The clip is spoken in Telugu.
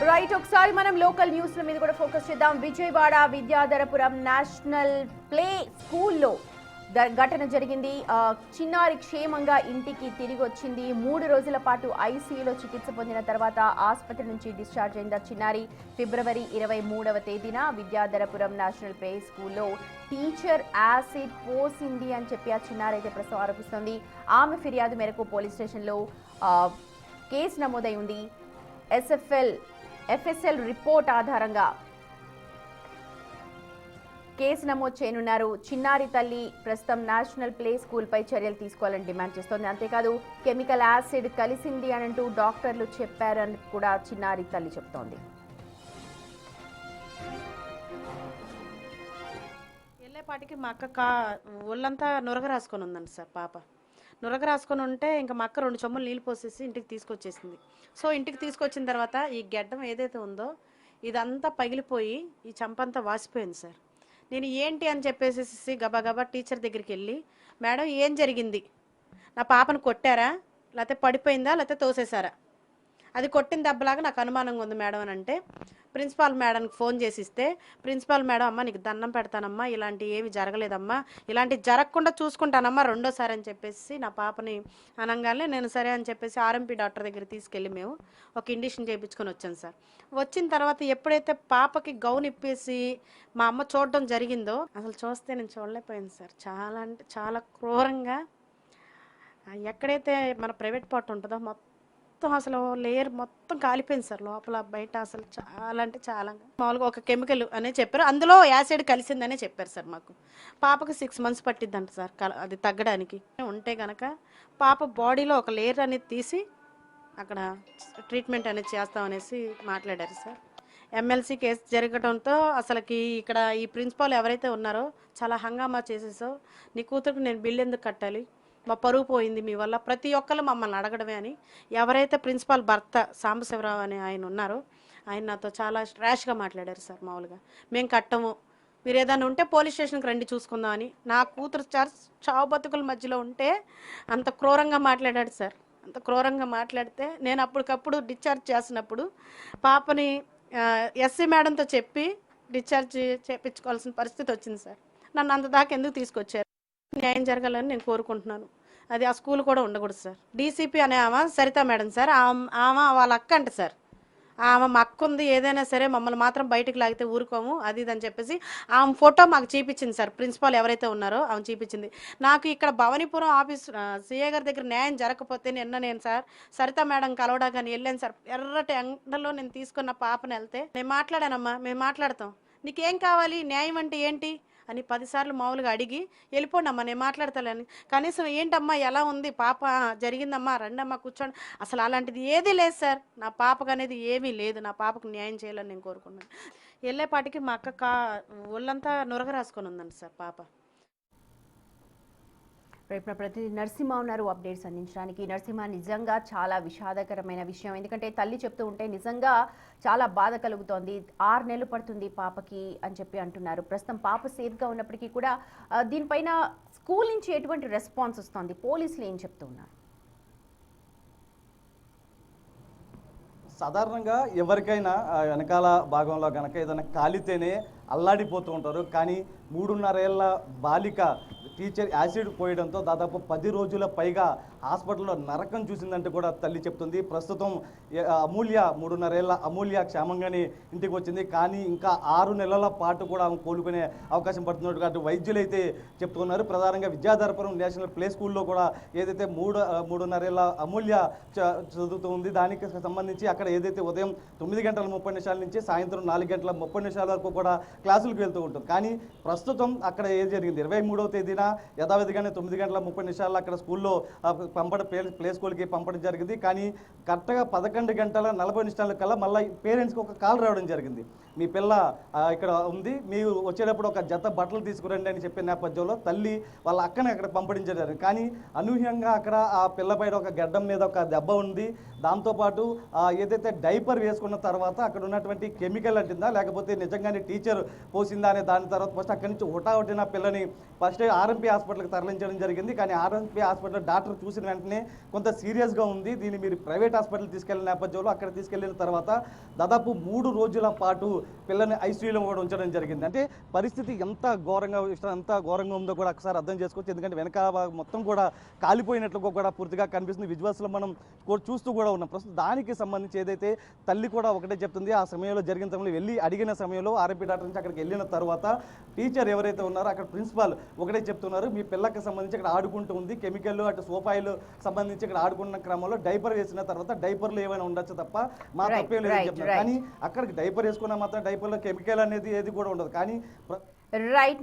రైట్, ఒకసారి మనం లోకల్ న్యూస్ల మీద కూడా ఫోకస్ చేద్దాం. విజయవాడ విద్యాధరపురం నేషనల్ ప్లే స్కూల్లో ఘటన జరిగింది. చిన్నారి క్షేమంగా ఇంటికి తిరిగి వచ్చింది. 3 రోజుల పాటు ఐసీయూలో చికిత్స పొందిన తర్వాత ఆసుపత్రి నుంచి డిశ్చార్జ్ అయింది. చిన్నారి ఫిబ్రవరి 23వ తేదీన విద్యాధరపురం నేషనల్ ప్లే స్కూల్లో టీచర్ యాసిడ్ పోసింది అని చెప్పి ఆ చిన్నారి అయితే ప్రస్తుతం ఆరోపిస్తోంది. ఆమె ఫిర్యాదు మేరకు పోలీస్ స్టేషన్లో కేసు నమోదై ఉంది. ఎఫ్ఎస్ఎల్ రిపోర్ట్ ఆధారంగా కేసు నమోదు చేయనున్నారు. చిన్నారి తల్లి ప్రస్తుతం నేషనల్ ప్లే స్కూల్ పై చర్యలు తీసుకోవాలని డిమాండ్ చేస్తోంది. అంతేకాదు కెమికల్ యాసిడ్ కలిసింది అనంటూ డాక్టర్లు చెప్పారని కూడా చిన్నారి తల్లి చెప్తోంది. వెళ్ళేపాటికి మా అక్క ఒళ్ళంతా నురగ రాసుకొని ఉందండి సార్. పాప నురగ రాసుకొని ఉంటే ఇంకా మా అక్క 2 చెంబులు నీళ్ళు పోసేసి ఇంటికి తీసుకొచ్చేసింది. సో ఇంటికి తీసుకొచ్చిన తర్వాత ఈ గెడ్డం ఏదైతే ఉందో ఇదంతా పగిలిపోయి ఈ చంపంతా వాసిపోయింది సార్. నేను ఏంటి అని చెప్పేసి గబగబా టీచర్ దగ్గరికి వెళ్ళి, మేడం ఏం జరిగింది, నా పాపను కొట్టారా లేకపోతే పడిపోయిందా లేకపోతే తోసేశారా, అది కొట్టిన దెబ్బలాగా నాకు అనుమానంగా ఉంది మేడం అని అంటే ప్రిన్సిపాల్ మేడంకి ఫోన్ చేసి ఇస్తే, ప్రిన్సిపాల్ మేడం అమ్మ నీకు దండం పెడతానమ్మా, ఇలాంటి ఏమి జరగలేదమ్మా, ఇలాంటి జరగకుండా చూసుకుంటానమ్మా రెండోసారి అని చెప్పేసి నా పాపని అనగానే నేను సరే అని చెప్పేసి ఆర్ఎంపీ డాక్టర్ దగ్గర తీసుకెళ్ళి మేము ఒక ఇండిషన్ చేయించుకొని వచ్చాను సార్. వచ్చిన తర్వాత ఎప్పుడైతే పాపకి గౌన్ ఇప్పేసి మా అమ్మ చూడడం జరిగిందో అసలు చూస్తే నేను చూడలేకపోయాను సార్. చాలా అంటే చాలా క్రూరంగా ఎక్కడైతే మన ప్రైవేట్ పార్ట్ ఉంటుందో మొత్తం అసలు లేయర్ మొత్తం కాలిపోయింది సార్. లోపల బయట అసలు చాలా అంటే చాలా. మామూలుగా ఒక కెమికల్ అనే చెప్పారు, అందులో యాసిడ్ కలిసిందనే చెప్పారు సార్. మాకు పాపకు 6 months పట్టిద్దంట సార్ అది తగ్గడానికి. ఉంటే కనుక పాప బాడీలో ఒక లేయర్ అనేది తీసి అక్కడ ట్రీట్మెంట్ అనేది చేస్తామనేసి మాట్లాడారు సార్. ఎమ్మెల్సీ కేసు జరగడంతో అసలుకి ఇక్కడ ఈ ప్రిన్సిపాల్ ఎవరైతే ఉన్నారో చాలా హంగామా చేసేసో, నీ కూతురికి నేను బిల్ ఎందుకు కట్టాలి, మా పరువు పోయింది మీ వల్ల, ప్రతి ఒక్కరు మమ్మల్ని అడగడమే అని ఎవరైతే ప్రిన్సిపాల్ భర్త సాంబశివరావు అని ఆయన ఉన్నారో ఆయన నాతో చాలా ర్యాష్గా మాట్లాడారు సార్. మామూలుగా మేము కట్టము, మీరు ఏదైనా ఉంటే పోలీస్ స్టేషన్కి రండి చూసుకుందామని. నా కూతురు చావు బతుకుల మధ్యలో ఉంటే అంత క్రూరంగా మాట్లాడాడు సార్. అంత క్రూరంగా మాట్లాడితే నేను అప్పటికప్పుడు డిశ్చార్జ్ చేసినప్పుడు పాపని ఎస్సీ మేడంతో చెప్పి డిశ్చార్జ్ చేయించుకోవాల్సిన పరిస్థితి వచ్చింది సార్. నన్ను అంత దాకా ఎందుకు తీసుకొచ్చారు? న్యాయం జరగాలని నేను కోరుకుంటున్నాను. అది ఆ స్కూల్ కూడా ఉండకూడదు సార్. డీసీపీ అనే ఆమె సరితా మేడం సార్, ఆమె వాళ్ళ అక్క అంట సార్. ఆమె మా అక్క ఉంది, ఏదైనా సరే మమ్మల్ని మాత్రం బయటకు లాగితే ఊరుకోము అది ఇది అని చెప్పేసి ఆమె ఫోటో మాకు చూపించింది సార్. ప్రిన్సిపాల్ ఎవరైతే ఉన్నారో ఆమె చూపించింది. నాకు ఇక్కడ భవానీపురం ఆఫీస్ సిఏ గారి దగ్గర న్యాయం జరగకపోతే నేను సార్ సరితా మేడం కలవడానికి వెళ్ళాను సార్. ఎర్రటి ఎండలో నేను తీసుకున్న పాపను వెళ్తే నేను మాట్లాడానమ్మా, మేము మాట్లాడతాం, నీకేం కావాలి, న్యాయం అంటే ఏంటి అని 10 సార్లు మామూలుగా అడిగి వెళ్ళిపోండి అమ్మా నేను మాట్లాడతానని. కనీసం ఏంటమ్మా ఎలా ఉంది పాప, జరిగిందమ్మా రండమ్మా కూర్చోండి, అసలు అలాంటిది ఏదీ లేదు సార్. నా పాపకు అనేది ఏమీ లేదు. నా పాపకు న్యాయం చేయాలని నేను కోరుకున్నాను. వెళ్ళేపాటికి మా అక్క ఒళ్ళంతా నురగ రాసుకొని ఉందండి సార్ పాప. ప్రతినిధి నరసింహ ఉన్నారు అప్డేట్స్ అందించడానికి. నరసింహ, నిజంగా చాలా విషాదకరమైన విషయం. ఎందుకంటే తల్లి చెప్తూ ఉంటే నిజంగా చాలా బాధ కలుగుతోంది. 6 నెలలు పడుతుంది పాపకి అని చెప్పి అంటున్నారు. ప్రస్తుతం పాప సేఫ్గా ఉన్నప్పటికీ కూడా దీనిపైన స్కూల్ నుంచి ఎటువంటి రెస్పాన్స్ వస్తుంది, పోలీసులు ఏం చెప్తున్నారు? సాధారణంగా ఎవరికైనా వెనకాల భాగంలో కనుక ఏదైనా కాలితేనే అల్లాడిపోతూ ఉంటారు. కానీ 3.5 ఏళ్ల బాలిక టీచర్ యాసిడ్ పోయడంతో దాదాపు 10 రోజుల పైగా హాస్పిటల్లో నరకం చూసిందంటే కూడా తల్లి చెప్తుంది. ప్రస్తుతం 3.5 ఏళ్ల అమూల్య క్షేమంగానే ఇంటికి వచ్చింది. కానీ ఇంకా 6 నెలల పాటు కూడా ఆమె కోలుకునే అవకాశం పడుతున్నట్టు కాబట్టి వైద్యులు అయితే చెప్తున్నారు. ప్రధానంగా విద్యాధరపురం నేషనల్ ప్లే స్కూల్లో కూడా ఏదైతే 3.5 ఏళ్ల అమూల్య చదువుతుంది, దానికి సంబంధించి అక్కడ ఏదైతే ఉదయం 9:30 నుంచి సాయంత్రం 4:30 వరకు కూడా క్లాసులకు వెళ్తూ ఉంటుంది. కానీ ప్రస్తుతం అక్కడ ఏం జరిగింది, 23వ తేదీన యథావిధిగానే 9:30 అక్కడ స్కూల్లో ప్లే స్కూల్కి పంపడం జరిగింది. కానీ కరెక్ట్గా 11:40 కల్లా మళ్ళీ పేరెంట్స్కి ఒక కాల్ రావడం జరిగింది. మీ పిల్ల ఇక్కడ ఉంది, మీరు వచ్చేటప్పుడు ఒక జత బట్టలు తీసుకురండి అని చెప్పే నేపథ్యంలో తల్లి వాళ్ళ అక్కని అక్కడ పంపించారు. కానీ అనూహ్యంగా అక్కడ ఆ పిల్ల పైన ఒక గడ్డం మీద ఒక దెబ్బ ఉంది. దాంతోపాటు ఏదైతే డైపర్ వేసుకున్న తర్వాత అక్కడ ఉన్నటువంటి కెమికల్ అంటుందా లేకపోతే నిజంగానే టీచర్ పోసిందా అనే దాని తర్వాత ఫస్ట్ అక్కడి నుంచి హుటాహుటిన పిల్లని ఫస్ట్ ఆర్ఎంపీ హాస్పిటల్కి తరలించడం జరిగింది. కానీ ఆర్ఎంపీ హాస్పిటల్ డాక్టర్ చూసిన వెంటనే కొంత సీరియస్గా ఉంది, దీన్ని మీరు ప్రైవేట్ హాస్పిటల్ తీసుకెళ్లిన నేపథ్యంలో అక్కడ తీసుకెళ్లిన తర్వాత దాదాపు 3 రోజుల పాటు పిల్లని ఐసీయూలో కూడా ఉంచడం జరిగింది. అంటే పరిస్థితి ఎంత ఘోరంగా ఉందో కూడా ఒకసారి అర్థం చేసుకోవచ్చు. ఎందుకంటే వెనక మొత్తం కూడా కాలిపోయినట్లుగా కూడా పూర్తిగా కనిపిస్తుంది. విజువల్స్లో మనం చూస్తూ కూడా ఉన్నాం. ప్రస్తుతం దానికి సంబంధించి ఏదైతే తల్లి కూడా ఒకటే చెప్తుంది, ఆ సమయంలో జరిగిన సమయంలో వెళ్ళి అడిగిన సమయంలో ఆర్ఎంపీ డాక్టర్ నుంచి అక్కడికి వెళ్ళిన తర్వాత టీచర్ ఎవరైతే ఉన్నారో అక్కడ ప్రిన్సిపాల్ ఒకటే చెప్తున్నారు, మీ పిల్లకి సంబంధించి ఇక్కడ ఆడుకుంటూ ఉంది, కెమికల్ అటు సోఫాయిల్ సంబంధించి ఇక్కడ ఆడుకున్న క్రమంలో డైపర్ వేసిన తర్వాత డైపర్లు ఏమైనా ఉండొచ్చు తప్ప మా తప్పేం లేదని చెప్తున్నారు. కానీ అక్కడికి డైపర్ వేసుకున్న మాత్రం డైపర్లో కెమికల్ అనేది ఏది కూడా ఉండదు. కానీ రైట్.